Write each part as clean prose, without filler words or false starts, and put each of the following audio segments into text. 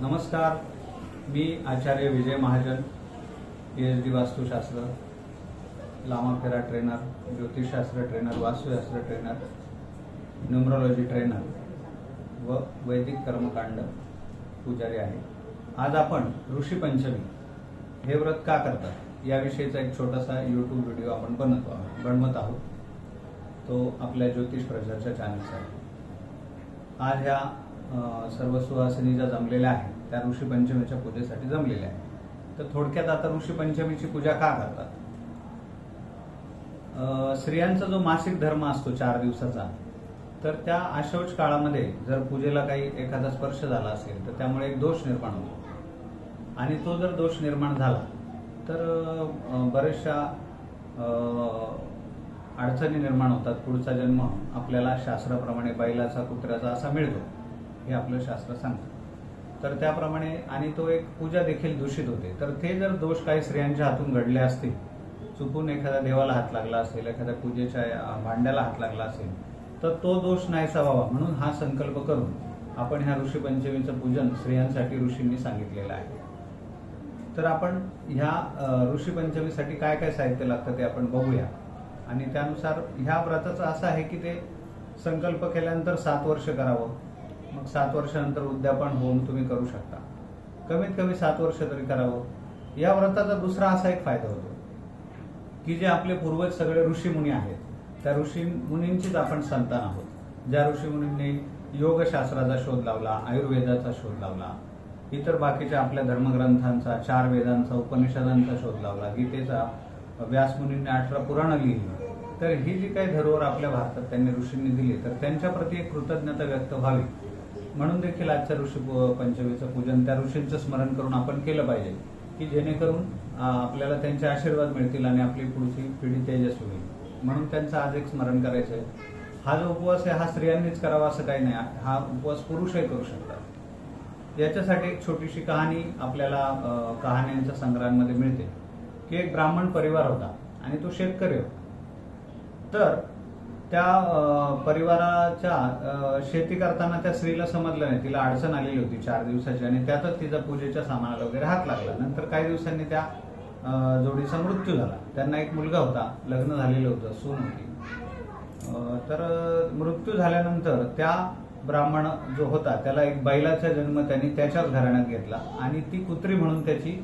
नमस्कार, मी आचार्य विजय महाजन, PhD वास्तुशास्त्र, लामाफेरा trainer, ज्योतिषशास्त्र trainer, वास्तुशास्त्र trainer, numerology trainer व वैदिक कर्मकांड पुजारी आहे। आज आपण ऋषी पंचमी हे व्रत का करतात याविषयीचा एक छोटासा YouTube व्हिडिओ आपण बनवत आहोत। तो आपल्या ज्योतिष प्रचारच्या चॅनलचा आहे। आज ह्या सर्व सुहासिनी ज्या जमलेल्या आहेत त्या ऋषी पंचमीच्या पूजेसाठी जमलेल्या आहेत। तर थोडक्यात आता ऋषी पंचमीची पूजा का करतात? स्त्रियांचा जो मासिक धर्म असतो 4 दिवसाचा, तर त्या आशौच काळामध्ये जर पूजेला काही एखादा स्पर्श झाला असेल तर त्यामुळे एक दोष निर्माण होतो आणि तो जर दोष निर्माण झाला तर बरेचशा अडचणी निर्माण होतात। पुढचा जन्म आपल्याला शास्त्राप्रमाणे बैलाचा कुत्र्याचा असा मिळतो, हे आपलं शास्त्र सांगतं। तर त्याप्रमाणे आणि तो एक पूजा देखील दूषित होते। तर ते जर दोष काही स्त्रियांच्या हातून घडले असतील, चुकून एखाद्या देवाला हात लागला असेल, एखाद्या पूजेच्या भांड्याला हात लागला असेल, तर तो दोष नाहीसा व्हावा म्हणून हा संकल्प करून आपण ह्या ऋषी पंचमीचं पूजन स्त्रियांसाठी ऋषींनी सांगितलेलं आहे। तर आपण ह्या ऋषी पंचमीसाठी काय काय साहित्य लागतं ते आपण बघूया। आणि त्यानुसार ह्या व्रताचं असं आहे की ते संकल्प केल्यानंतर 7 वर्ष करावं। मग 7 वर्षानंतर उद्यापन होम तुम्ही करू शकता, कमीत कमी 7 वर्ष तरी करावं। या व्रताचा दुसरा असा एक फायदा होतो की जे आपले पूर्वज सगळे ऋषी मुनी आहेत, त्या ऋषी मुनींचीच आपण संतान आहोत। ज्या ऋषी मुनींनी योगशास्त्राचा शोध लावला, आयुर्वेदाचा शोध लावला, इतर बाकीच्या आपल्या धर्मग्रंथांचा, 4 वेदांचा, उपनिषदांचा शोध लावला, गीतेचा, व्यास मुनींनी 18 पुराणं लिहिली। तर ही जी काही धरोहर आपल्या भारतात त्यांनी ऋषींनी दिली, तर त्यांच्या प्रती एक कृतज्ञता व्यक्त व्हावी म्हणून देखील आजच्या ऋषी पंचमीचं पूजन त्या ऋषींचं स्मरण करून आपण केलं पाहिजे, की जेणेकरून आपल्याला त्यांचे आशीर्वाद मिळतील आणि आपली पुढची पिढी तेजस्वी होईल। म्हणून त्यांचं आज एक स्मरण करायचं आहे। हा जो उपवास आहे हा स्त्रियांनीच करावा असं काही नाही, हा उपवास पुरुषही करू शकतात। याच्यासाठी एक छोटीशी कहाणी आपल्याला कहाण्यांच्या संग्रहांमध्ये मिळते की एक ब्राह्मण परिवार होता आणि तो शेतकरी होता। तर त्या परिवाराच्या शेती करताना त्या स्त्रीला समजलं नाही, तिला अडचण आलेली होती 4 दिवसाची आणि त्यातच तिचा पूजेच्या सामानाला वगैरे हात लागला। नंतर काही दिवसांनी त्या जोडीचा मृत्यू झाला। त्यांना एक मुलगा होता, लग्न झालेलं होतं, सून होती। तर मृत्यू झाल्यानंतर त्या ब्राह्मण जो होता त्याला एक बैलाचा जन्म त्यांनी त्याच्याच घराण्यात घेतला आणि ती कुत्री म्हणून त्याची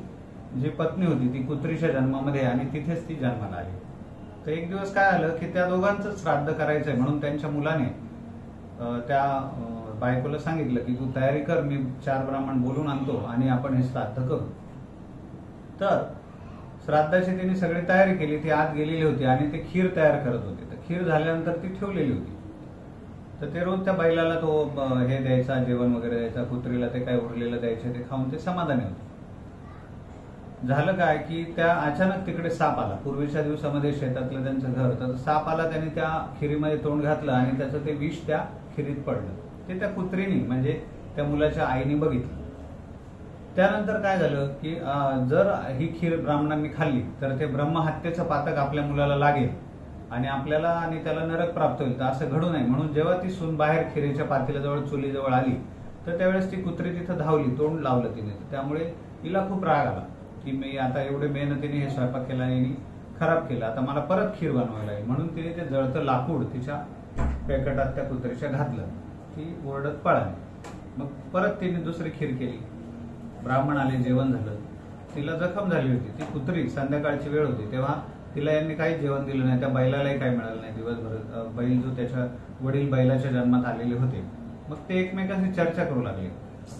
जी पत्नी होती ती कुत्रीच्या जन्मामध्ये आणि तिथेच ती जन्माला आली। तर एक दिवस काय आलं की त्या दोघांचं श्राद्ध करायचंय म्हणून त्यांच्या मुलाने त्या बायकोला सांगितलं की तू तयारी कर, मी 4 ब्राह्मण बोलून आणतो आणि आपण हे श्राद्ध करू। तर श्राद्धाची तिने सगळी तयारी केली, ती आत गेलेली होती आणि ते खीर तयार करत होते। तर खीर झाल्यानंतर ती ठेवलेली होती। तर ते रोज त्या बैलाला तो हे द्यायचा, जेवण वगैरे द्यायचा, कुत्रीला ते काय उरलेलं द्यायचे, ते खाऊन ते समाधानी होते। झालं काय की त्या अचानक तिकडे साप आला। पूर्वीच्या दिवसामध्ये शेतातलं त्यांचं घर, तर साप आला, त्याने त्या खिरीमध्ये तोंड घातलं आणि त्याचं ते विष त्या खिरीत पडलं। ते त्या कुत्रीनी म्हणजे त्या मुलाच्या आईने बघितलं। त्यानंतर काय झालं की जर ही खीर ब्राह्मणांनी खाल्ली तर ते ब्रह्महत्येचं पातक आपल्या मुलाला लागेल आणि आपल्याला आणि त्याला नरक प्राप्त होईल। तर असं घडू नये म्हणून जेव्हा ती सून बाहेर खिरीच्या पातेल्याजवळ चुलीजवळ आली तर त्यावेळेस ती कुत्री तिथं धावली, तोंड लावलं तिने। त्यामुळे तिला खूप राग आला की मी आता एवढे मेहनतीने हे स्वयंपाक केला आणि खराब केला, आता मला परत खीर बनवायला आहे। म्हणून तिने ते जळतं लाकूड तिच्या पेकटात त्या कुत्रीच्या घातलं, ती ओरडत पळाली। मग परत तिने दुसरी खीर केली, ब्राह्मण आले, जेवण झालं। तिला जखम झाली होती, ती कुत्री, संध्याकाळची वेळ होती, तेव्हा तिला यांनी काही जेवण दिलं नाही, त्या बैलालाही काही मिळालं नाही दिवसभर। बैल जो त्याच्या वडील बैलाच्या जन्मात आलेले होते, मग ते एकमेकांशी चर्चा करू लागले।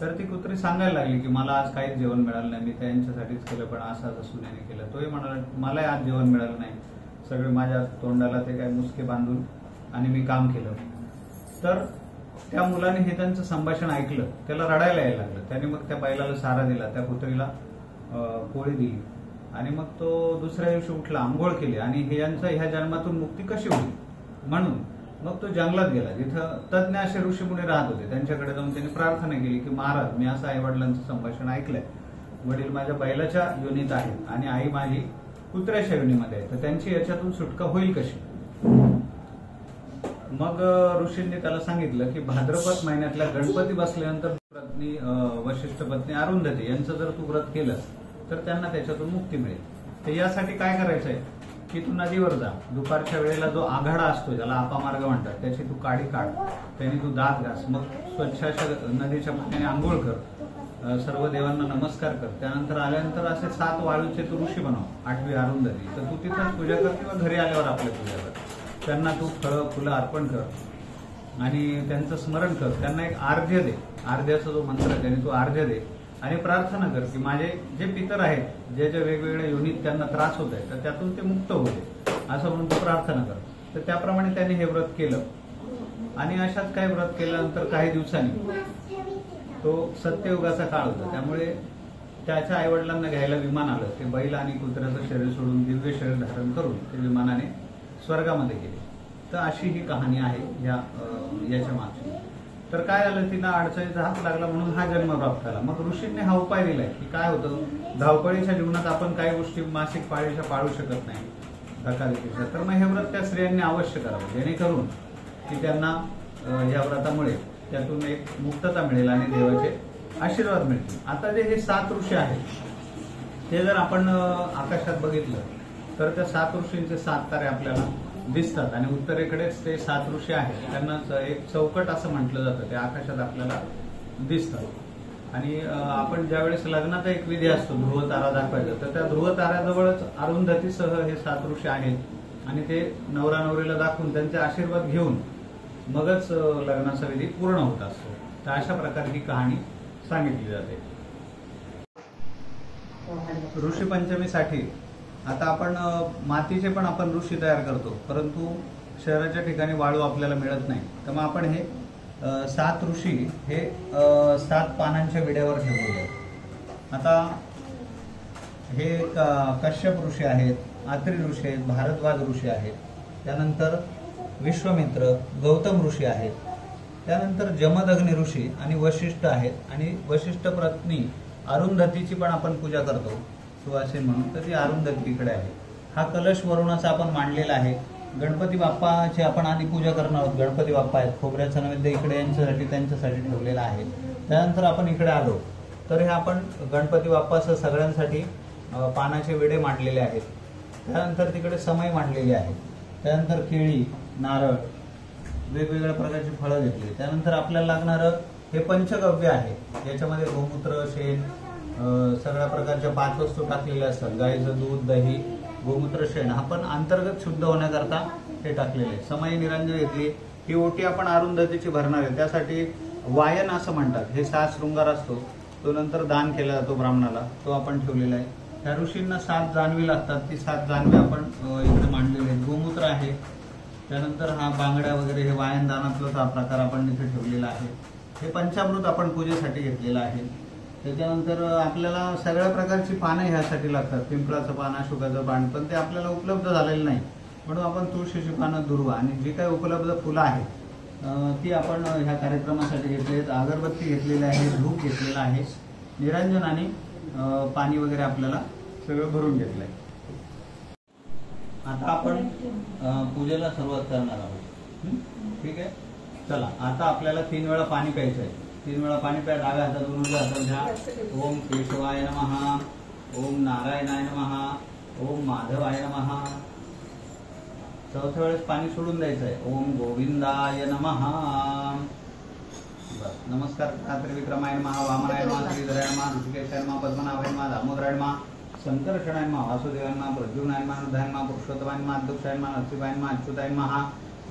तर ती कुत्री सांगायला लागली की मला आज काहीच जेवण मिळालं नाही, मी त्यांच्यासाठीच केलं, पण असं सुनेने केलं। तोही म्हणाला मलाही आज जेवण मिळालं नाही, सगळे माझ्या तोंडाला ते काय मुसके बांधून आणि मी काम केलं। तर त्या मुलाने हे त्यांचं संभाषण ऐकलं, त्याला रडायला यायला लागलं। त्याने मग त्या बैलाला सारा दिला, त्या कुत्रीला पोळी दिली आणि मग तो दुसऱ्या दिवशी उठला, आंघोळ केली आणि हे यांचं ह्या जन्मातून मुक्ती कशी होईल म्हणून मग तो जंगलात गेला, जिथं तज्ञ असे ऋषीमुनी राहत होते। त्यांच्याकडे जाऊन त्यांनी प्रार्थना केली की महाराज, मी असं आई वडिलांचं संभाषण ऐकलंय, वडील माझ्या बैलाच्या योनीत आहेत आणि आई माझी कुत्र्याच्या योनीमध्ये आहे, तर त्यांची याच्यातून सुटका होईल कशी? मग ऋषींनी त्याला सांगितलं की भाद्रपद महिन्यातल्या गणपती बसल्यानंतर पत्नी वशिष्ठ पत्नी अरुंधती यांचं जर तू व्रत केलं तर त्यांना त्याच्यातून मुक्ती मिळेल. तर यासाठी काय करायचंय की तू नदीवर जा, दुपारच्या वेळेला जो आघाडा असतो ज्याला अपामार्ग म्हणतात त्याची तू काडी काढ, त्याने तू दात घास, मग स्वच्छ अशा नदीच्या पाण्याने आंघोळ कर, सर्व देवांना नमस्कार कर. त्यानंतर आल्यानंतर असे 7 वाळूचे तू ऋषी बनव, 8वी अरुंधती, तर तू तिथंच पूजा कर किंवा घरी आल्यावर आपल्या पूजा कर. त्यांना तू फळं फुलं अर्पण कर आणि त्यांचं स्मरण कर. त्यांना एक अर्घ्य दे, अर्ध्याचा जो मंत्र आहे त्याने तू अर्घ्य दे आणि प्रार्थना कर की माझे जे पितर आहेत जे जे वेगवेगळ्या योनीत त्यांना त्रास होत आहे तर त्यातून ते मुक्त होते असं म्हणून तू प्रार्थना कर. तर त्याप्रमाणे त्याने हे व्रत केलं आणि अशाच काही व्रत केल्यानंतर काही दिवसांनी तो सत्ययुगाचा काळ होता, त्यामुळे त्याच्या आईवडिलांना घ्यायला विमान आलं. ते बैल आणि कुत्र्याचं शरीर सोडून दिव्य शरीर धारण करून ते विमानाने स्वर्गामध्ये गेले. तर अशी ही कहाणी आहे याच्या मागची. तर काय झालं, तिला अडचणीचा हात लागला म्हणून हा जन्म प्राप्त झाला. मग ऋषींनी हा उपाय दिलाय की काय होतं, धावपळीच्या जीवनात आपण काही गोष्टी मासिक पाळीच्या पाळू शकत नाही धकाधकीच्या, तर मग हे व्रत त्या स्त्रियांनी अवश्य करावं जेणेकरून की त्यांना या व्रतामुळे त्यातून एक मुक्तता मिळेल आणि देवाचे आशीर्वाद मिळतील. आता जे हे 7 ऋषी आहेत ते जर आपण आकाशात बघितलं तर त्या 7 ऋषींचे 7 तारे आपल्याला दिसतात आणि उत्तरेकडेच ते 7 ऋषी आहेत, त्यांना एक चौकट असं म्हटलं जातं, ते आकाशात आपल्याला दिसतात. आणि आपण ज्यावेळेस लग्नात एक विधी असतो ध्रुव तारा दाखवायचा, तर त्या ध्रुव ताऱ्याजवळच अरुंधतीसह हे 7 ऋषी आहेत आणि ते नवरा नवरीला दाखवून त्यांचे आशीर्वाद घेऊन मगच लग्नाचा विधी पूर्ण होत असतो. तर अशा प्रकारे ही कहाणी सांगितली जाते. ऋषी पंचमीसाठी आता आपण मातीचे पण आपण ऋषी तयार करतो, परंतु शहराच्या ठिकाणी वाळू आपल्याला मिळत नाही, तर मग आपण हे 7 ऋषी हे 7 पानांच्या विड्यावर ठेवलेले आहेत. आता हे कश्यप ऋषी आहेत, आत्री ऋषी आहेत, भारद्वाज ऋषी आहेत, त्यानंतर विश्वामित्र, गौतम ऋषी आहेत, त्यानंतर जमदग्नी ऋषी आणि वशिष्ठ आहेत. आणि वशिष्ठ पत्नी अरुंधतीची पण आपण पूजा करतो सुवासिन म्हणून, तर ती अरुंधतीकडे आहे. हा कलश वरुणाचा आपण मांडलेला आहे. गणपती बाप्पाची आपण आधी पूजा करणार आहोत. गणपती बाप्पा आहेत, खोबऱ्याचं नैवेद्य इकडे यांच्यासाठी त्यांच्यासाठी ठेवलेला आहे. त्यानंतर आपण इकडे आलो तर हे आपण गणपती बाप्पासह सगळ्यांसाठी पानाचे विडे मांडलेले आहेत. त्यानंतर तिकडे समई मांडलेली आहे. त्यानंतर केळी, नारळ, वेगवेगळ्या प्रकारची फळं घेतली. त्यानंतर आपल्याला लागणारं हे पंचगव्य आहे, याच्यामध्ये गोमूत्र, शेण, सगळ्या प्रकारच्या 5 वस्तू टाकलेल्या असतात. गाईचं दूध, दही, गोमूत्र, शेण हा पण अंतर्गत शुद्ध होण्याकरता हे टाकलेले आहे. समई निरंजन घेतली. ही ओटी आपण अरुंधतीची भरणार आहे, त्यासाठी वायन असं म्हणतात, हे 6 शृंगार असतो, तो नंतर दान केला जातो ब्राह्मणाला, तो आपण ठेवलेला आहे. त्या ऋषींना 7 जानवी लागतात, ती 7 जानवी आपण इकडे मांडलेले आहेत. गोमूत्र आहे. त्यानंतर हा बांगड्या वगैरे हे वायन दानातलाच हा प्रकार आपण इथे ठेवलेला आहे. हे पंचामृत आपण पूजेसाठी घेतलेलं आहे. त्याच्यानंतर आपल्याला सगळ्या प्रकारची पानं ह्यासाठी लागतात. पिंपळाचं पान, अशोकाचं पान, पण ते आपल्याला उपलब्ध झालेलं नाही, म्हणून आपण तुळशीची पानं, दुर्वा आणि जी काही उपलब्ध फुलं आहेत ती आपण ह्या कार्यक्रमासाठी घेतली आहेत. अगरबत्ती घेतलेली आहे, धूप घेतलेला आहे, निरंजन आणि पाणी वगैरे आपल्याला सगळं भरून घेतलंय. आता आपण पूजेला सुरुवात करणार आहोत. ठीक आहे, चला. आता आपल्याला 3 वेळा पाणी प्यायचं आहे. 3 वेळा पाणी प्या. डाव्या हातातून उजव्या हातात घ्या. ओम केशवाय नमः, ओम नारायणाय नमः, ओम माधवाय नमः. चौथ्या वेळेस पाणी सोडून द्यायचं आहे. ओम गोविंदाय नमः. नमस्कार. त्रिविक्रमाय नमः, वामनाय नमः, श्रीधराय नमः, ऋषिकेशाय नमः, पद्मनाभाय नमः, दामोदराय नमः, शंकरषणाय नमः, वासुदेवाय नमः, प्रद्युम्नाय नमः, अनिरुद्धाय नमः, पुरुषोत्तमाय नमः, अध्यक्षाय नमः, नरसिंहाय नमः, अच्युताय नमः,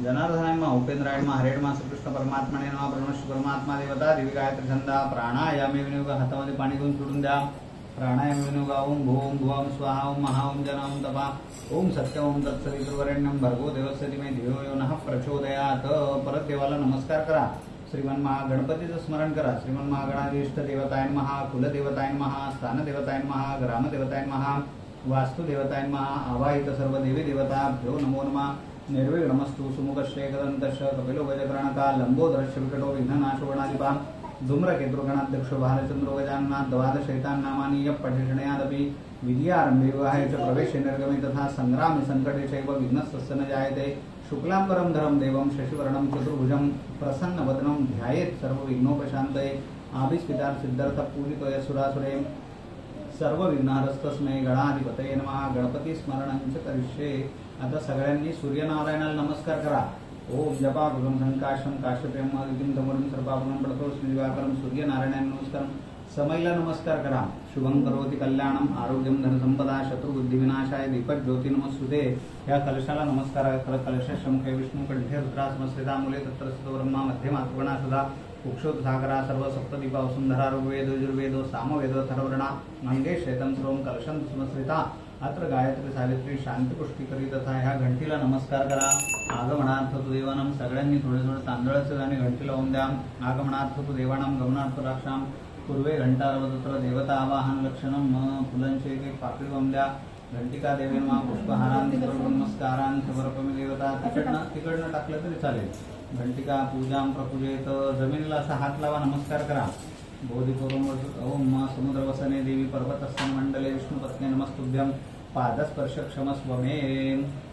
जनार्दनाय नमः, उपेंद्राय नमः, हरे नमः, श्रीकृष्ण परमात्मने नमः, परमेश्वर परमात्मा देवता, देवी गायत्री छंदा, प्राणायामे विनियोग. हातामध्ये पाणी घेऊन सोडून द्या. प्राणायाम विनियोग. ओम भूम भुवं स्वाहा, ओम महा, ओम जना, ओम तपा, ओम सत्य, ओम तत्सवितुर्वरेण्यं भर्गो देवस्य धीमहि धियो यो नः प्रचोदयात्. परत देवाला नमस्कार करा. श्रीमन महागणपतीचं स्मरण करा. श्रीमन महागणाधीष्ट देवताय नमः, कुलदेवताय नमः, स्थानदेवताय नमः, ग्रामदेवताय नमः, वास्तुदेवताय नमः, आवाहित सर्व देवी देवताभ्यो नमो नमः. निर्विघ्नमस्तु सुमुखश्च एकदन्तश्च कपिलो गजकर्णकः लम्बोदरश्च विकटो विघ्ननाशो गणाधिपः धूम्रकेतुर्गणाध्यक्षो भालचन्द्रो गजाननाथ द्वादशैतान्नामानि यः पठिषणयादपि विद्यारम्भे विवाहे च प्रवेशे निर्गमे तथा संग्रामे संकटे चैव विघ्नस्तस्य न जायते. शुक्लांबरं धरं देवं शशिवर्णं चतुर्भुजं प्रसन्नवदनं ध्यायेत् सर्वविघ्नोपशान्तये. आभिस्पितार सिद्धार्थ पूजितोय सुरासुरे सर्व विघ्नहरस्तस्मै गणाधिपतये नमः. गणपती स्मरणंच करिष्ये. आता सगळ्यांनी सूर्यनारायणाला नमस्कार करा. ओम जपा गुरुं संकाशम काश्यप्रेम विघ्नतमोरुं सर्पापुरं पडतो श्रीदिवाकरं सूर्यनारायणाय नमस्कारं. समयला नमस्कार करा. शुभं करोति कल्याणम आरोग्यम धनसंपदा शत्रुबुद्धिविनाशाय दीपक ज्योती नमस्तुते. या कलशाला नमस्कार करत कलशमुखे विष्णू कंठे रुद्रासमस्थिता मूले तत्र स्थितो ब्रह्मा मध्ये मातृगणा सदा कुक्षोत सागरा सर्व सप्तदीपा वसुंधरा ऋग्वेदो यजुर्वेदो सामवेदो अथर्वणा मंगे शैतं सर्वं कलशं समस्थिता. अत्र गायत्री सावित्री शांती पुष्टी करी तथा ह्या घंटीला नमस्कार करा. आगमनार्थ तु देवानां. सगळ्यांनी थोडे थोडे तांदळाचे दाणे घंटी लावून द्या. आगमनार्थ तु देवानां गमनार्थ राक्षाम. पूर्वे घंटारवतत्र देवता आवाहन लक्षणम. फुलांचे एक पाकळी वाहून द्या. घंटिका देवी मा पुष्पहारांनी नमस्कारां समर्पमी देवता. तिकडनं टाकलं तरी चालेल. घंटिका पूजां प्रपूजेत. जमिनीला असा हात लावा नमस्कार करा. बोधिपूर्वम ओम समुद्रवसने देवी पर्वतस्थान मंडले विष्णुपत्नी नमस्तुभ्यं पादस्पर्श क्षमस्व मे.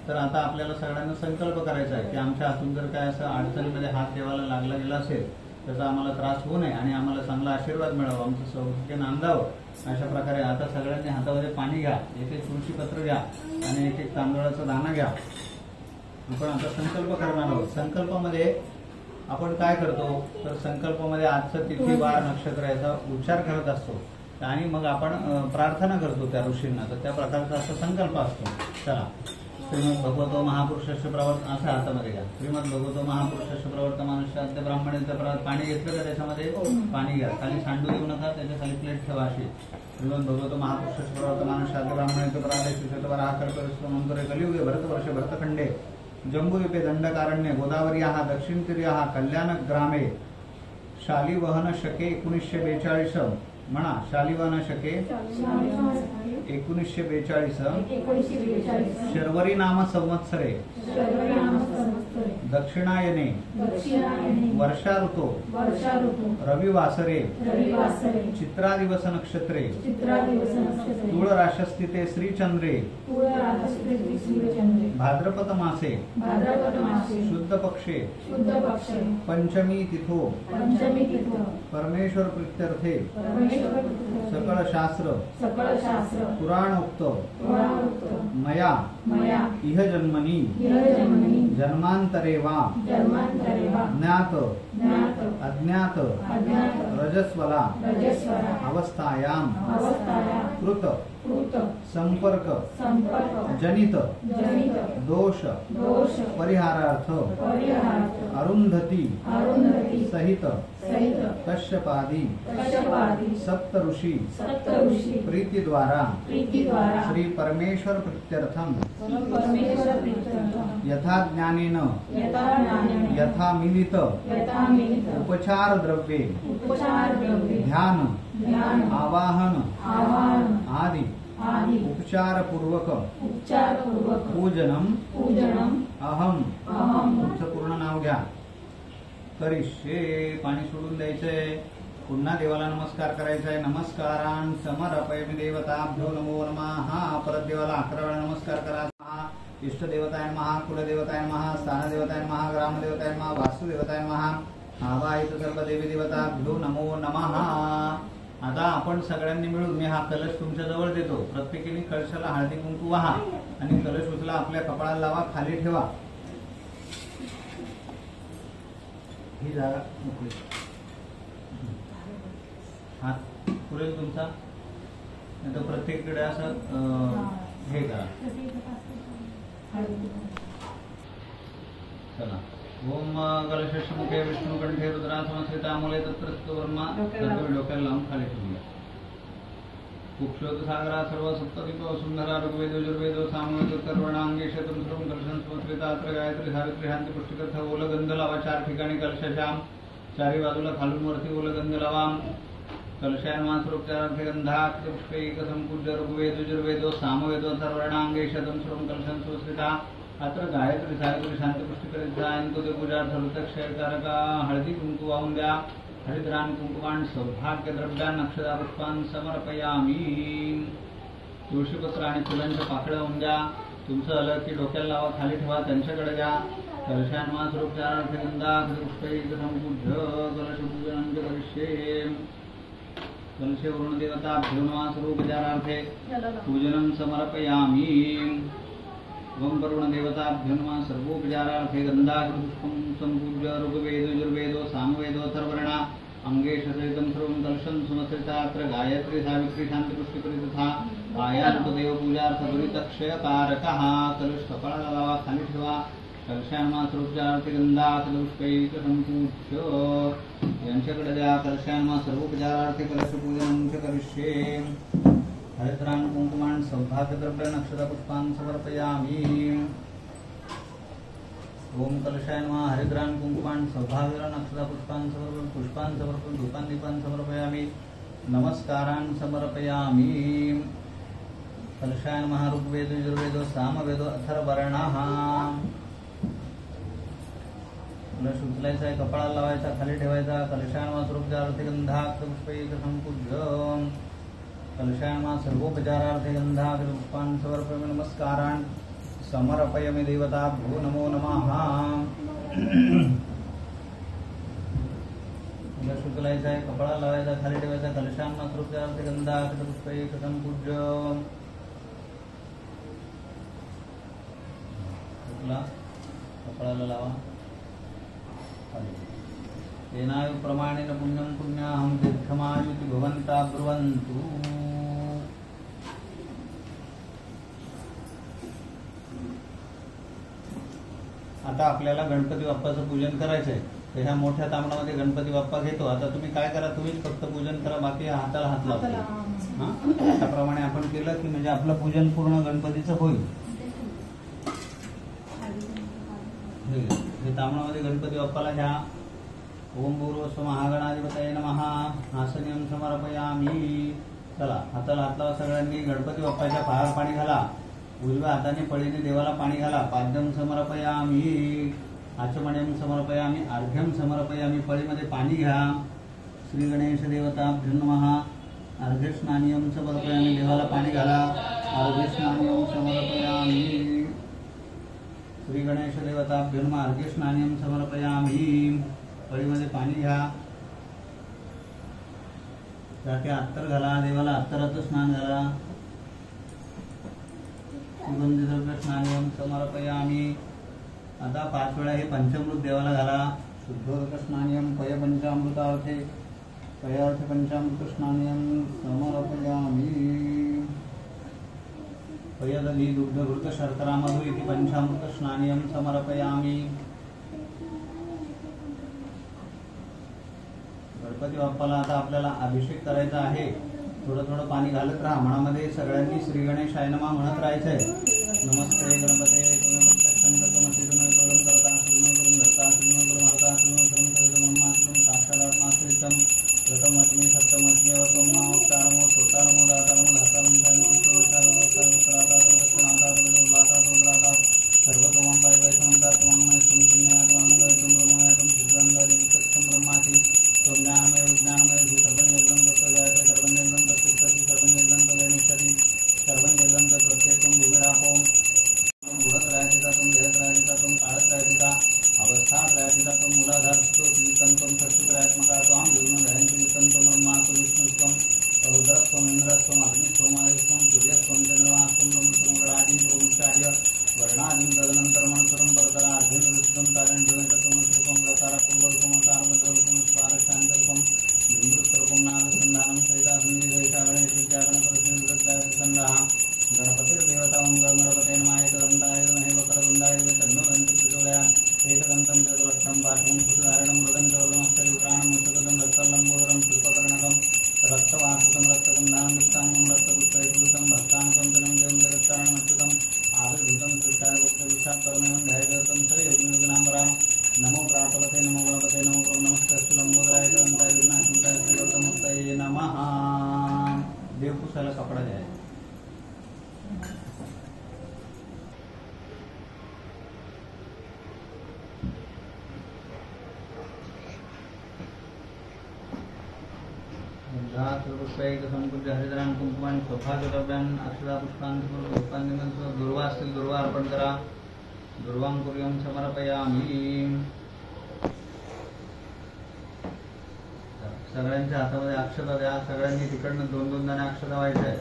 तर आता आपल्याला सगळ्यांना संकल्प करायचा आहे की आमच्या हातून जर काय असं अडचणीमध्ये हात देवाला लागला गेला असेल त्याचा आम्हाला त्रास होऊ नये आणि आम्हाला चांगला आशीर्वाद मिळावा, आमचं सौभाग्य नांदावं. अशा प्रकारे आता सगळ्यांनी हातामध्ये पाणी घ्या, एक एक तुळशी पत्र घ्या आणि एक एक तांदळाचा दाणा घ्या. आपण आता संकल्प करणार आहोत. संकल्पामध्ये आपण काय करतो तर संकल्पामध्ये आजचं तिथी वार नक्षत्र याचा उच्चार करत असतो आणि मग आपण प्रार्थना करतो त्या ऋषींना. तर त्या प्रकारचा असा संकल्प असतो. चला. श्रीमद भगवतो महापुरुषस्य प्रवर्त असा हातामध्ये घ्या. श्रीमद भगवतो महापुरुषस्य प्रवर्तमानस्य ब्राह्मणाचं पाणी घेतलं तर त्याच्यामध्ये पाणी घ्या. खाली सांडू देऊ नका, त्याच्या खाली प्लेट ठेवा अशी. श्रीमद भगवतो महापुरुषस्य प्रवर्तमानस्य ब्राह्मणाचं प्रादेशिक मंत्र कलियुगे भरतवर्ष भरतखंडे जम्बूद्वीपे दंडकारण्य गोदावर्याः दक्षिण तीर्याः कल्याण ग्रामे शालिवहन शके 1942 म्हणा. शालिवहन शके 1942 शर्वरी नाम संवत्सरे दक्षिणायने वर्षा ऋतो रविवासरे चित्रादिवस नक्षत्रे तुळ राशस्थिते श्रीचंद्रे भाद्रपद मासे शुद्ध पक्षे पंचमी तिथो परमेश्वर प्रीत्यर्थे सकळ शास्त्र पुराणोक्त मया इह जन्मनी जन्मांतरे वा ज्ञात अज्ञात रजस्वला अवस्थायां कृत संपर्क जनित दोष परिहारार्थ अरुंधती सहित कश्यपादी सप्त ऋषि प्रीति द्वारा श्री परमेश्वर प्रीत्यर्थम यथा ज्ञानेन यथा मिलित उपचार द्रव्ये ध्यान आवाहन आदि उपचार पूर्वक पूजनम अहम. तुमचं पूर्ण नाव घ्या. करिष्ये. पाणी सोडून द्यायचंय. पुन्हा देवाला नमस्कार करायचा आहे. नमस्कारान समर्पयामि देवताभ्यो नमो नमः. परत देवाला 11 वेळा नमस्कार करा. इष्ट देवताय नमः, कुलदेवताय नमः, स्थानदेवताय नमः, ग्रामदेवताय नमः, वास्तुदेवताय नमः. आवाहित सर्व देवी देवताभ्यो नमो नमः. आता आपण सगळ्यांनी मिळून मी हा कलश तुमच्या जवळ देतो. प्रत्येकाने कलशाला हळदी कुंकू वाहा आणि कलश उचला, आपल्या कपाळाला लावा, खाली ठेवा. ही जागा मोकळी. हात पुरेल तुमचा. नाही तर प्रत्येककडे असं हे करा. चला. ओम कलशमुखे विष्णुकंठे रुद्रासमस्थिता मूले तत्र स्थितो ब्रह्मा. डोक्याला लावून खाली ठेवूया. कुक्षोत सागरा सर्व सप्तदीपो वसुंधरा ऋग्वेदो यजुर्वेदो सामवेदो अथर्वणांगे शतं सर्वं कलशं समस्थिता. अत्र गायत्री सावित्री शांती पुष्टिकर्थ. ओलगंध लावा 4 ठिकाणी कलशाच्या. 4ही बाजूला खालून वरती ओलगंध लावा. कलशायनमानस्वरूपचारार्थे गंधाक्ष पुष्पैक संपूज्य ऋग्वेदो यजुर्वेदो सामवेदो अथर्वणांगे शतं सर्वं कलशं समस्थिता. अत्र गायत्री सावित्री शांती पुष्टी करीत जा. ते पूजार्थ ऋतक्षयकारका. हळदी कुंकू वाहून द्या. हरिद्रान कुंकुमान् सौभाग्य द्रव्यान् अक्षता पुष्पान् समर्पयामि. तुळशीपत्र आणि फुलांच्या पाकळ्या वाहून द्या. तुमचं आलं की डोक्याला लावा, खाली ठेवा, त्यांच्याकडे द्या. कलशान्वासरोपचारार्थे गन्धाक्षपुष्पैकसम्पूज्य कलशपूजनं च करिष्ये। कलशे वरुणदेवताभ्यो नमः स्वरूपचारार्थे पूजनं समर्पयामि। ओम वरुणदेवताभ्यो नमः सर्वोपचारार्थे गन्धाक्षपुष्पं सम्पूज्य ऋग्वेदो यजुर्वेदो सामवेदो अथर्वणा अंगेशसहितं सर्वं कलशं समस्रितात्र गायत्री सावित्री शान्तिपुष्टिकरी तथा आयान्तदेव पूजार्थदुरितक्षयकारकः। कलश कपाळाला लावा, खाली ठेवा। कलशान्वासरोपचारार्थे गन्धाक्षपुष्पैकसम्पूज्य यांच्याकडे द्या। कलशान्वा सर्वोपचारार्थे कलशपूजनं च करिष्ये। हरिद्रान् कुङ्कुमान् सौभाग्यद्रव्यान् अक्षतापुष्पान् समर्पयामि। ओम कलशान्वा हरिद्रान् कुङ्कुमान् सौभाग्यद्रव्यान् अक्षतापुष्पान् समर्पयामि। पुष्पान् समर्पयामि, धूपान् दीपान् समर्पयामि, नमस्कारान् समर्पयामि। कलशान्वा ऋग्वेदो यजुर्वेदो सामवेदो अथर्वणः। कलश उचलायचा आहे, कपाळाला लावायचा, खाली ठेवायचा। कलशान्वा स्वरूपचारार्थे गन्धाक्षपुष्पैकसम्पूज्य कलशान्वा सर्वोपचारार्थे गन्धाक्षपुष्पान् समर्पयामि, नमस्कारान् समर्पयामि देवताभ्यो नमो नमः। कलश उचलायचा आहे, कपाळाला लावायचा, खाली ठेवायचा। कलशान्वा स्वरूपचारार्थे गन्धाक्षपुष्पैकसम्पूज्य कपाळाला लावा। तेनायु प्रमाणेन पुण्यं पुण्याहं दीर्घमायुति भवन्ता ब्रुवन्तु। आता आपल्याला गणपती बाप्पाचं पूजन करायचं आहे। तर ह्या मोठ्या तांबडामध्ये गणपती बाप्पा घेतो। आता तुम्ही काय करा, तुम्हीच फक्त पूजन करा, बाकी हाताला हात लावा। त्याप्रमाणे आपण केलं की म्हणजे आपलं पूजन पूर्ण गणपतीचं होईल। हे तांबडामध्ये गणपती बाप्पाला घ्या। ओम भूर्भुवः महागणाधिपतये नमः। आसनियं समर्पयामि। चला हाताला हात लावा सगळ्यांनी। गणपती बाप्पाच्या पायावर पाणी घाला। उजव्या हाताने पळीने देवाला पाणी घाला। पाद्यं समर्पयामि, आचमनीयं समर्पयामि, अर्घ्यं समर्पयामि। पळीमध्ये पाणी घ्या। श्री गणेश देवताभ्यो नमः। अर्घ्यस्नानीयं समर्पयामि, देवाला पाणी घाला। अर्घ्यस्नानीयं समर्पयामि। श्री गणेश देवताभ्यो नमः। अर्घ्यस्नानीयं समर्पयामि। पळीमध्ये पाणी घ्या। त्यात अत्तर घाला। देवाला अत्तराचं स्नान घाला। सुगंधी द्रव्य स्नानीयं समर्पयामि। आता 5 वेळा हे पंचामृत देवाला घाला। शुद्धोदक स्नानीयं पय पंचामृतार्थे पयार्थ पंचामृत स्नानीयं समर्पयामि। पयदली दुग्धघृत शर्करा मधु इति पंचामृत स्नानीयं समर्पयामि। गणपती बाप्पाला आता आपल्याला अभिषेक करायचा आहे। थोडं थोडं पाणी घालत राहा। मनामध्ये सगळ्यांनी श्री गणेशाय नमः म्हणत राहायचंय। नमस्ते गणपते प्रथमअग्नि सप्तमग्नि अवतमो चारमो सोतारमो दातारमो धातारमो सर्वतोमं पायवैसमं पुण्यात्मं ब्रह्मयातं सिद्धांगादिविचक्षं ब्रह्माति ज्ञानमय विज्ञानमय सर्वं निर्गं तत्त्व जायते सर्वं निर्गं तत्तिष्ठति सर्वं निर्गं तदनिष्ठति सर्वं निर्गं तत्प्रत्येकं भूमिरापों बुधत्रायतितातं देहत्रायतितातं कालत्रायतिता अवस्थात्रायतितातं मूलाधारस्थो त्रितन्तं षष्टित्रात्मका त्वां विष्णुर्हयन्ति वित्तं ब्रह्मास्तु विष्णुस्त्वं रुद्रस्त्वम् इन्द्रस्त्वम् अग्निस्त्वम् आयुस्त्वं सूर्यस्त्वं चन्द्रमास्त्वं ब्रह्मस्त्वं गणादिं प्रमुख्यार्य वर्णादिं तदनन्तरमनुसरं परतरार्ध्यनुदृष्टं तारण्यं रूपं लतारपूर्वरूपं सार्वद्ररूपं स्वारशान्तरूपं बिन्दुस्वरूपं नादसन्धानं सहिताग्निगणेशविद्यागणपतिसन्धाः गणपतिर्देवतां गणपते नमः। एकदन्ताय विद्महे वक्रतुण्डाय धीमहि तन्नो दन्ति प्रचोदयात्। एकदन्तं चतुरस्रं पाशं कुशधारणं मृदं च वदनमस्तयुक्राणं मुष्टकं रक्तलम्बोदरं पुष्पकर्णकं रक्तवासुकं रक्तगन्धानं युक्ताङ्गं रक्तपुष्पैर्युतं भक्ताङ्गं जनं देवं जगत्कारणमच्युतम् आविर्भूतं सृष्टाय भक्तविशात् परमेवं ध्यायेतं च योगिनाम्बरां। नमो प्रातपते नमो गणपते नमो नमस्तस्तु लंबोदराय दंताय विघ्नाशंकाय श्रीगौतमूर्तये नमः। देवपुसाला कपडा द्यायचा। पुष्पैकसम्पूज्य हरिद्रान् कुङ्कुमान् सौभाग्यद्रव्यान् अक्षता पुष्पान् दुर्वा असतील दुर्वा अर्पण करा। दुर्वांकुर्यं समर्पयामि। सगळ्यांच्या हातामध्ये अक्षता द्या। सगळ्यांनी तिकडनं 2-2 दाणे अक्षता व्हायचे आहेत।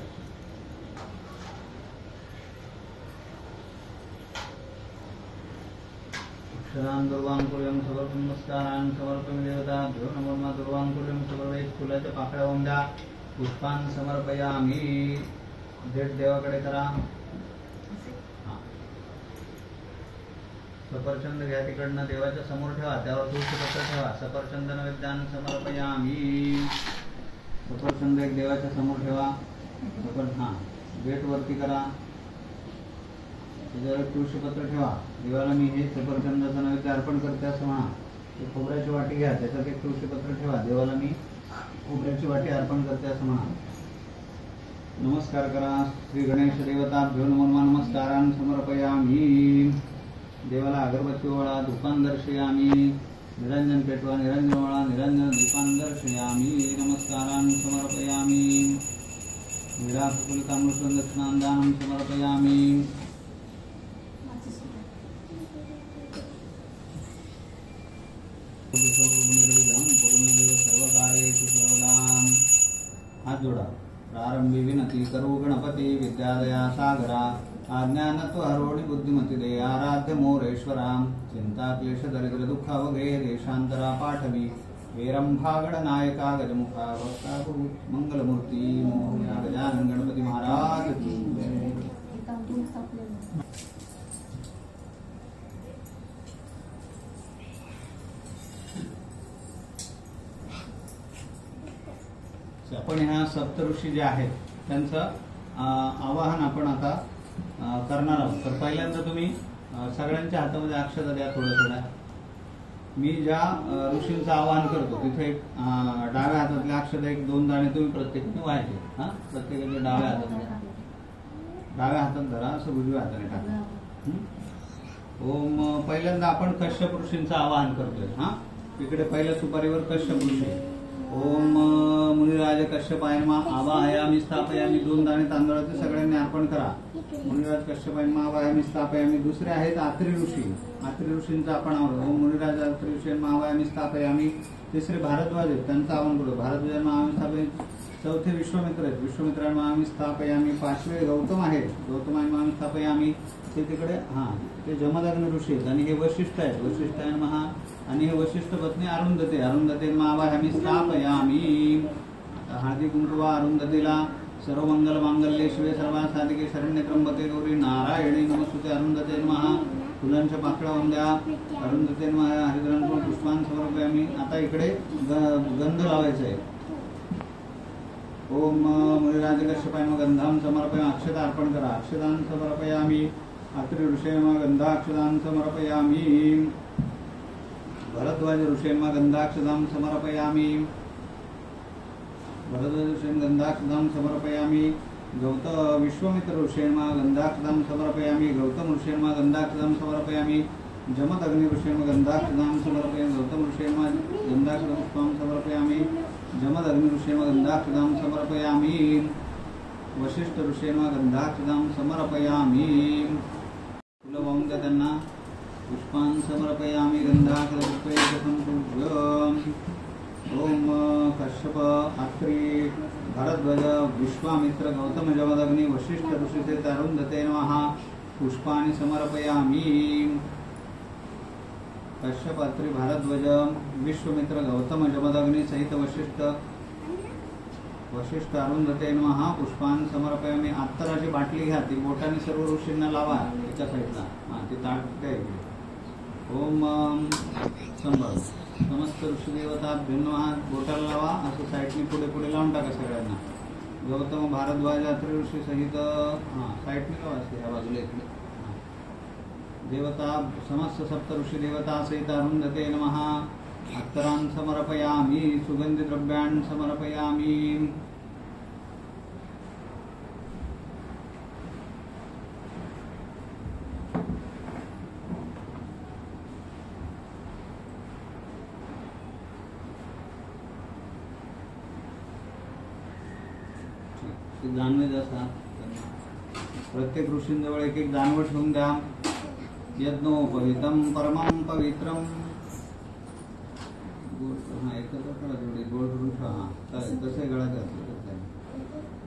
अक्षरान् दुर्वांकुर्यं समर्पयामि। नमस्कारान् समर्पयामि देवताभ्यो नमः। दुर्वांकुर्यं समर्पयामि। फुलाच्या पाकळ्या वाहून द्या। पुष्पान् समर्पयामि। देठ देवाकडे करा। सफरचंद घ्या, तिकडनं देवाच्या समोर ठेवा, त्यावर तुळशीपत्र ठेवा। सफरचंद नैवेद्यान् समर्पयामि। सफरचंद एक देवाच्या समोर ठेवा। देठ वरती करा, त्याच्यावर तुळशीपत्र ठेवा। देवाला मी हे सफरचंदाचं नैवेद्य अर्पण करते असं म्हणा। ते खोबऱ्याची वाटी घ्या, त्याच्यात एक तुळशीपत्र ठेवा। देवाला मी खोबऱ्याची वाटी अर्पण करते असं म्हणा। नमस्कार करा। श्री गणेश देवताभ्यो नमः। नमस्कारान् समर्पयामि। देवाला अगरबत्ती ओळा, धूपान दर्शयामि। निरंजन पेटवा, निरंजन ओळा, निरंजन धूपान दर्शयामि। नमस्कारान् समर्पयामि। विरासकुलितामृतं दक्षिणादानं समर्पयामि। सर्वकार्येषु सर्वदा हात जोडा। प्रारंभी विनती करू गणपती विद्यादया सागरा। आज्ञानत्व हरोणि बुद्धिमती दे आराध्य मोरेश्वरा। चिंता क्लेश दरिद्र दुःख वगे देशांतरा पाठवी। वेरंभागड नायका गजमुखा वक्ता मंगलमूर्ती मोहया गजानन गणपती महाराज की जय। आपण ह्या सप्तऋषी जे आहेत त्यांचं आवाहन आपण आता करणार आहोत। तर पहिल्यांदा तुम्ही सगळ्यांच्या हातामध्ये अक्षता द्या थोड्या। मी ज्या ऋषींचं आवाहन करतो तिथे एक डाव्या हातातल्या अक्षता 1-2 दाणे तुम्ही प्रत्येकाने व्हायचे। प्रत्येकाच्या डाव्या हातात धरा, असं उजव्या हाताने टाका। ओम पहिल्यांदा आपण कश्यप ऋषींचं आवाहन करतोय। इकडे पहिल्या सुपारीवर कश्यप ऋषी। ओम मुनिराज कश्यपाय नमः। आवाहयामि स्थापयामि। 2 दाणे तांदळाचे सगळ्यांनी अर्पण करा। मुनिराज कश्यपाय नमः आवाहयामि स्थापयामि। दुसरे आहेत आत्री ऋषी। आत्री ऋषींचं आपण आवाहन। ओम मुनिराज आत्री ऋषी नमः आवाहयामि स्थापयामि। तिसरे भारद्वाज आहेत, त्यांचं आवाहन करू। भारद्वाज नमः आवाहयामि स्थापयामि। चौथे विश्वामित्र आहेत, विश्वामित्राय नमः आवाहयामि स्थापयामि। 5वे गौतम आहेत, गौतमाय नमः आवाहयामि स्थापयामि। ते तिकडे ते जमदग्नी ऋषी आहेत आणि हे वशिष्ठ आहेत, वशिष्ठाय नमः। आणि हे वशिष्ठ पत्नी अरुंधती, अरुंधती नमः आवाहयामि स्थापयामि। हळदी कुंकू अरुंधतीला। सर्व मंगल मांगल्ये शिवे सर्वार्थ साधिके शरण्ये त्र्यंबके गौरी नारायणी नमस्तुते। अरुंधते नमः। फुलांच्या पाकळ्या वाहून द्या। अरुंधते नमः। हरिद्रांकडून पुष्पान समर्पयामि। आता इकडे गंध लावायचा आहे। ओम मुनिराज कश्यपाय नमः गंधां समर्पयामि। अक्षता अर्पण करा। अक्षतां समर्पयामि। अत्रि ऋषये नमः गंधाक्षतां समर्पयामि। भरद्वाज ऋषये नमः गंधाक्षतां समर्पयामि। भरद्वाज ऋषये गंधाक्षतां समर्पयामि। विश्वामित्र ऋषये नमः गंधाक्षतां समर्पयामि। गौतम ऋषये नमः गंधाक्षतां समर्पयामि। जमदग्नि ऋषये नमः गंधाक्षतां समर्पयामि। गौतम ऋषये नमः गंधाक्षतां पुष्पां समर्पयामि। जमदग्नि ऋषये नमः गंधाक्षतां समर्पयामि। वशिष्ठ ऋषये नमः गंधाक्षतां समर्पयामि। फुलं वाहून द्या त्यांना। पुष्पान् समर्पयामि। गंधाक्षतपुष्पैकं ओम कश्यप अत्रि भरद्वाज विश्वामित्र गौतम जमदग्नि वशिष्ठ ऋषीचे अरुंधते नमः पुष्पाणि समर्पयामि। कश्यप अत्रि भारद्वाज विश्वामित्र गौतम जमदग्नि सहित वशिष्ठ अरुंधते नमः पुष्पान् समर्पयामि। अत्तराची बाटली घ्या, ती बोटाने सर्व ऋषींना लावा एका साईडला। ती ताट इकडे। ओम संभव समस्त ऋषी देवता भिन्नवाद बोटाला लावा, असं साईडने पुढे लावून टाका सगळ्यांना। गौतम भारद्वाज अत्रि ऋषी सहित साईडने लावा, ह्या बाजूला इकडे। देवता समस्त सप्त ऋषी देवता सहित अरुंधते नमः। अत्तरान् समर्पयामि। सुगंधी द्रव्यान् समर्पयामि। जानवे जसा प्रत्येक ऋषींजवळ एक जानवं ठेवून द्या। यज्ञोपवीतं परमं पवित्रं तसे गळ्यात घातलं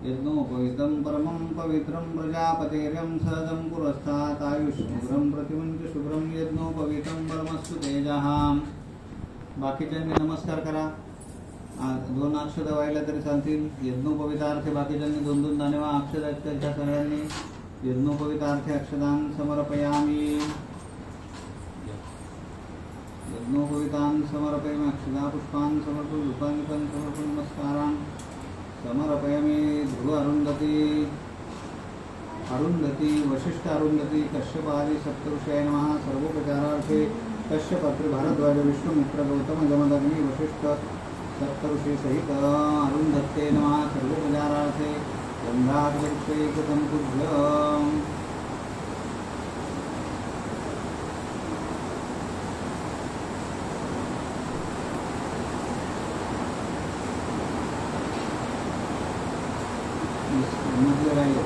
यज्ञोपवीतं परमं पवित्रं प्रजापतेर्यं सहजं पुरस्तात् आयुष्यशुभ्रं प्रतिमुंच शुभ्रं यज्ञोपवीतं परमस्तु तेजः। बाकीच्यांनी नमस्कार करा, 2 अक्षता व्हायला तरी चालतील। यज्ञोपवीतार्थे बाकीच्यांनी 2-2 दाणे वा अक्षता आहेत त्यांच्या सगळ्यांनी यज्ञोपवीतार्थे अक्षदान समर्पयामि। यज्ञोपवीतान् समर्पयामि अक्षदा पुष्पान् समर्पयामि धूपान् समर्पयामि नमस्कारान् समर्पयामि। ध्रुव अरुंधती वशिष्ठ अरुंधती कश्यपादि सप्तऋषयाय नमः। सर्वोपचारार्थे कश्यपत्रि भारद्वाज विष्णुमित्र गौतम जमदग्नि वशिष्ठ सप्तऋषि सहित अरुंधत्ते नमः। सर्वोपचारार्थे गंधाभिषेकं तुभ्यम्। मध्य राहिले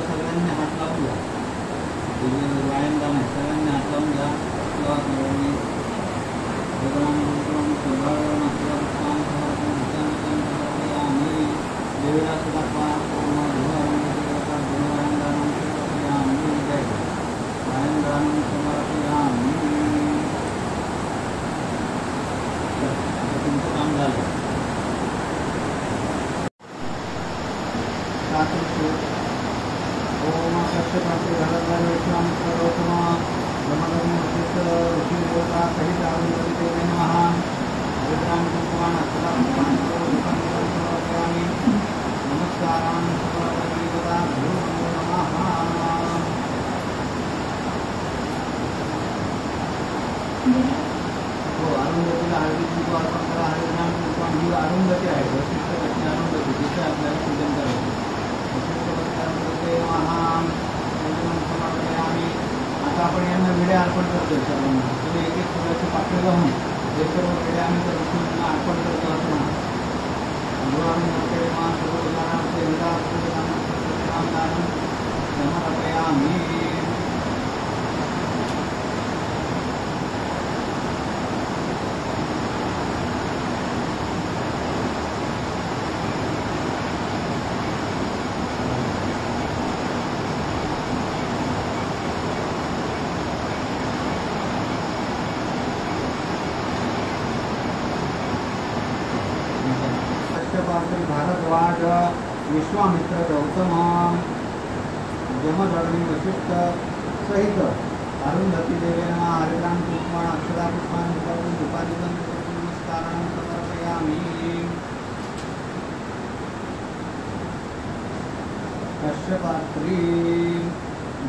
सगळ्यांनी हात लावून घ्या, व्यायामदान आहे, सगळ्यांनी हात लावून घ्या। देवीला सुद्धा तुमचं काम झालं। ओम कश्यपात्रि भारद्वाज विश्वामित्र गौतम जमदग्नि वशिष्ठ ऋषि देवता सहित अरुंधती नमः। हरिद्रां कुंकुमान् अक्षतां समर्पयामि नमस्कारान् समर्पयामि तथा नमः। हो, अरुंधतीला हळदी कुंकू अर्पण करा। हरिद्रां कुंकुमान् ही अरुंधती आहे, वशिष्ठ पत्नी अरुंधती, तिचे आपल्याला पूजन करायचे। आता आपण यांना विडे अर्पण करतोय सर्वांना। तुम्ही एक फुलाची पाकळी लावून हे सर्व विडे आम्ही त्या विष्णूंना अर्पण करतो असं म्हणा। समर्पयामि। कश्यपात्रि भारद्वाज विश्वामित्र गौतम जमदग्नि वशिष्ठ सहित अरुंधती देवी नमः। हरिद्रां कुंकुमान् अक्षता पुष्पान् धूपादिकं नमस्कारान् समर्पयामि। कश्यपात्रि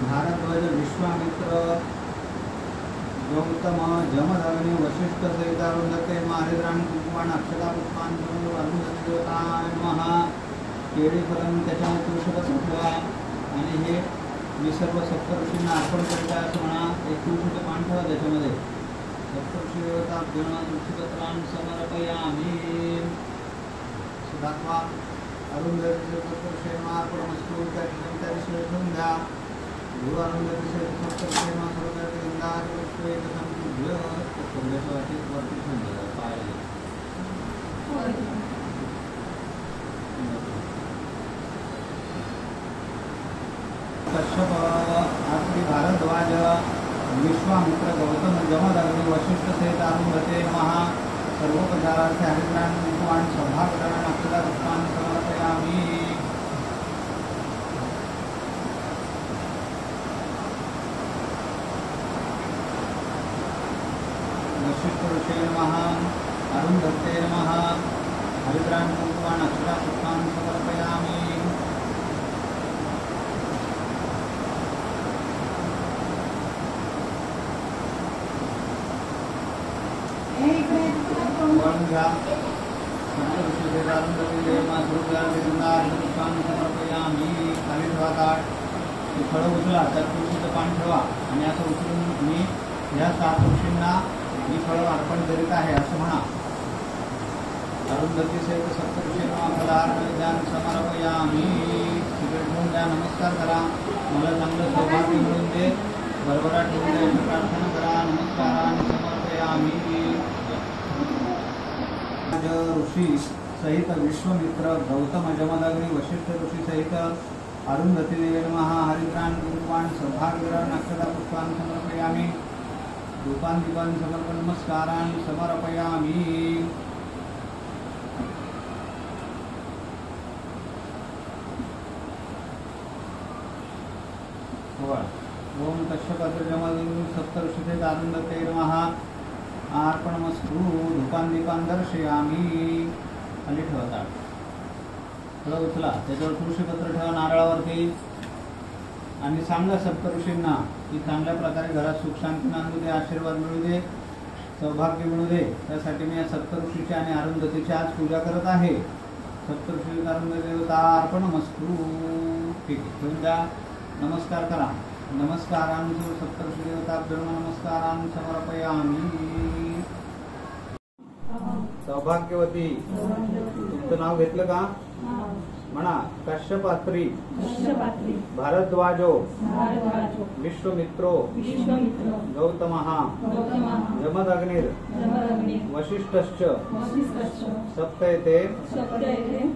भारद्वाज विश्वामित्र गौतम जमदग्नि वशिष्ठ सहित अरुंधते हरिद्रां कुंकुमान् अक्षता पुष्पान् अरुंधती देवताय नमः। केळी फलं त्याच्यामध्ये तुळशीचं ठेवा आणि हे मी सर्व सप्तऋषींना अर्पण करत आहे असं म्हणा। एक तुळशीचं पान ठेवा त्याच्यामध्ये। सप्तऋषी देवता तुळशीपत्रान् समर्पयामि। सुधात्मा अरुंधतीचे सप्तऋषी अर्पणमस्तु त्या दिवशी ठेवून द्या। गुरु अरुंधतीचे सप्तऋषी कश्यपात्रि भारद्वाज विश्वामित्र गौतम जमदग्नि वशिष्ठ सहित अरुंधते नमः। सर्वोपचारार्थे हरिद्रां कुंकुमान् सौभाग्यकरान् अक्षता पुष्पान् समर्पयामि। वशिष्ठ ऋषे नमः। अरुंधते नमः। हरिद्रां कुंकुमान् अक्षता पुष्पान् समर्पयामि। घ्या। पुष्पे अरुंधती पुष्पान समर्पयामी. खाली ठेवा ताट. ते फळं उचला, त्यात तुळशीचं पान ठेवा आणि असं उचलून मी या 7 ऋषींना ही फळं अर्पण करीत आहे असं म्हणा. अरुंधती सहित सप्तऋषींना फलार्पण समर्पयामी. तिकडे ठेवून द्या, नमस्कार करा. मला चांगलं सौभाग्य मिळून दे, बरोबरा ठेवून दे अशी प्रार्थना करा. नमस्कारान समर्पयामी. ऋषी सहित विश्वमित्र गौतम जमदग्नी वशिष्ठ ऋषी सहित अरुंधती देवी नमः. हरिद्रान गुरुवान सौभाग्यग्रहण अक्षता पुष्पान समर्पयामी. रूपान दीपान समर्पण नमस्कारान समर्पयामी. ओम कश्यपात्र जमदग्नी सप्तऋषी सहित अरुंधती नमः. अर्पणमस्तु. धूपान दीपान दर्शयामी. खाली ठेवतात. फळं उचला, त्याच्यावर तुळशीपत्र ठेवा नारळावरती आणि सांगा सप्तऋषींना की चांगल्या प्रकारे घरात सुख शांती नांदू दे, आशीर्वाद मिळू दे, सौभाग्य मिळू दे. त्यासाठी मी या सप्तऋषीची आणि अरुंधतीची आज पूजा करत आहे. सप्तऋषी अरुंधती देवता अर्पणमस्तु. ठीक आहे, ठेवून द्या, नमस्कार करा. नमस्कारांचं सप्तऋषी देवताभ्यो नमस्कारान समर्पयामी. सौभाग्यवती, तुमचं नाव घेतलं का? म्हणा. कश्यपात्री भारद्वाजो विश्वमित्रो गौतमः जमदग्निर वशिष्ठश्च सप्तैते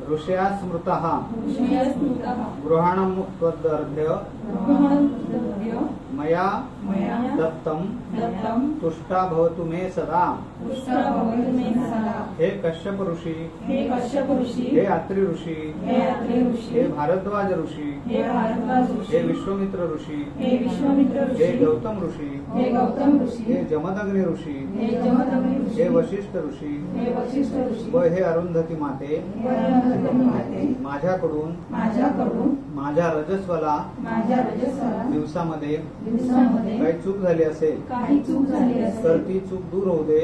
ऋषया स्मृतः गृहाणं त्वदर्घ्य मया दत्तं तुष्टा भवतु मे सदा. हे कश्यप ऋषी, हे अत्रि ऋषी, हे भारद्वाज ऋषी, हे विश्वमित्र ऋषी, हे गौतम ऋषी, हे जमदग्नी ऋषी, हे वशिष्ठ ऋषी व हे अरुंधती माते, माझ्याकडून माझ्या रजस्वला दिवसामध्ये काही चूक झाली असेल तर ती चूक दूर होऊ दे,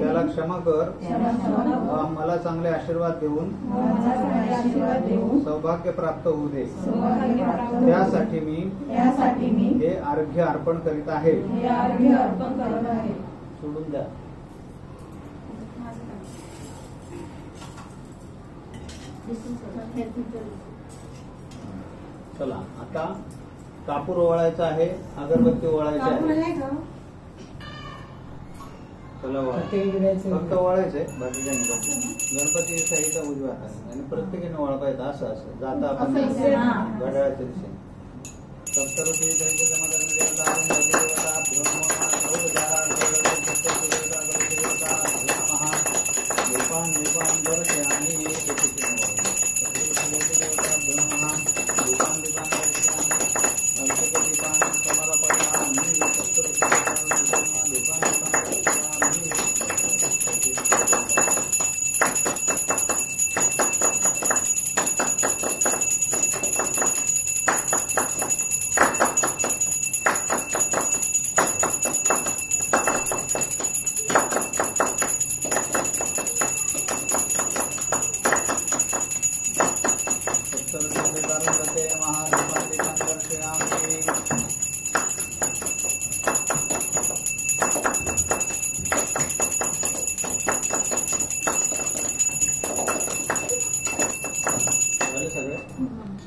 त्याला क्षमा कर. मला चांगले आशीर्वाद देऊन सौभाग्य प्राप्त होऊ दे. त्यासाठी मी हे अर्घ्य अर्पण करीत आहे. सोडून द्या. चला आता कापूर ओवाळायचा आहे, अगरबत्ती ओवाळायची आहे. चला फक्त ओवाळायचंय, बाकीच्या गणपती सहित उजव्या हाताने आणि प्रत्येकाने ओळखायचं. असं असं जाता आपण घड्याळाच्या दिशेने. सप्तऋषी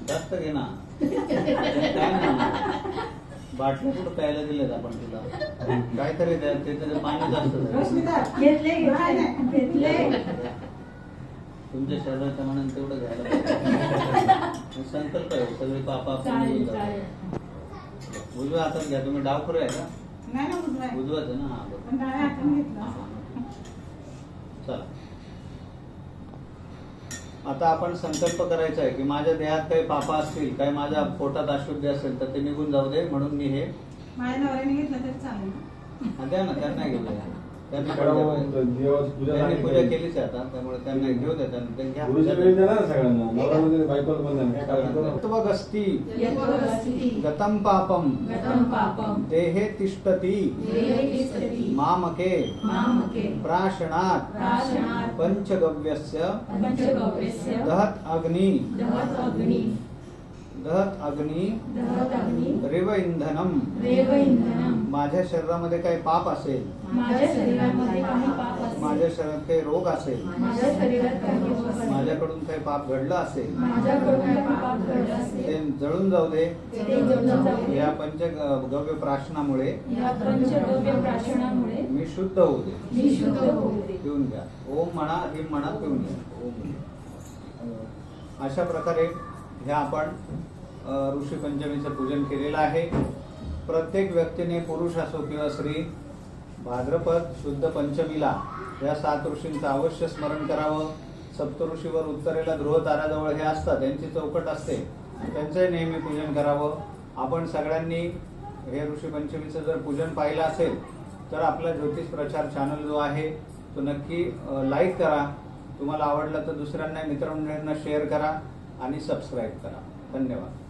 जास्त घे ना. बाटल्या कुठं प्यायला दिलेत आपण तुला? काहीतरी द्या, ते पाणी जास्त तुमच्या शरीराच्या मनाने तेवढं घ्यायला पाहिजे. संकल्प आहे सगळे पापा उजव्या हातात घ्या. तुम्ही डाव करूया का? उजवाच आहे ना. चला आता आपण संकल्प करायचा आहे की माझ्या देहात काही पापा असतील, काही माझ्या पोटात अशुद्धी असेल तर ते निघून जाऊ दे, म्हणून मी हे माझ्या नवऱ्याने घेतलं तरी चालेल. द्या ना, त्यांना घेऊया. त्यांना पण द्या पाहिजे. त्यांनी पूजा केलीच आहे आता, त्यामुळे त्यांना घेऊ द्या. यत्त्वगस्ति गतं पापं देहे तिष्ठति मामके प्राशनात् पंचगव्यस्य दहत अग्नि रेव इंधनम. माझ्या शरीरामध्ये काही पाप असेल, माझ्या शरीरात काही रोग असेल, माझ्याकडून काही पाप घडलं असेल, ते जळून जाऊ दे. या पंचगव्य प्राशनामुळे मी शुद्ध होऊ दे. पिऊन घ्या. ओम म्हणा, ह्रीम म्हणा, पिऊन घ्या. ओम. अशा प्रकारे ह्या आपण ऋषी पंचमीचं पूजन केलेलं आहे. प्रत्येक व्यक्तीने, पुरुष असो किंवा स्त्री, भाद्रपद शुद्ध पंचमीला या 7 ऋषींचं अवश्य स्मरण करावं. सप्तऋषीवर उत्तरेला ध्रुवताराजवळ हे असतात, त्यांची चौकट असते, त्यांचंही नेहमी पूजन करावं. आपण सगळ्यांनी हे ऋषी पंचमीचं जर पूजन पाहिलं असेल तर आपला ज्योतिष प्रचार चॅनल जो आहे तो नक्की लाईक करा. तुम्हाला आवडला तर दुसऱ्यांना, मित्रमंडळींना शेअर करा आणि सबस्क्राईब करा. धन्यवाद.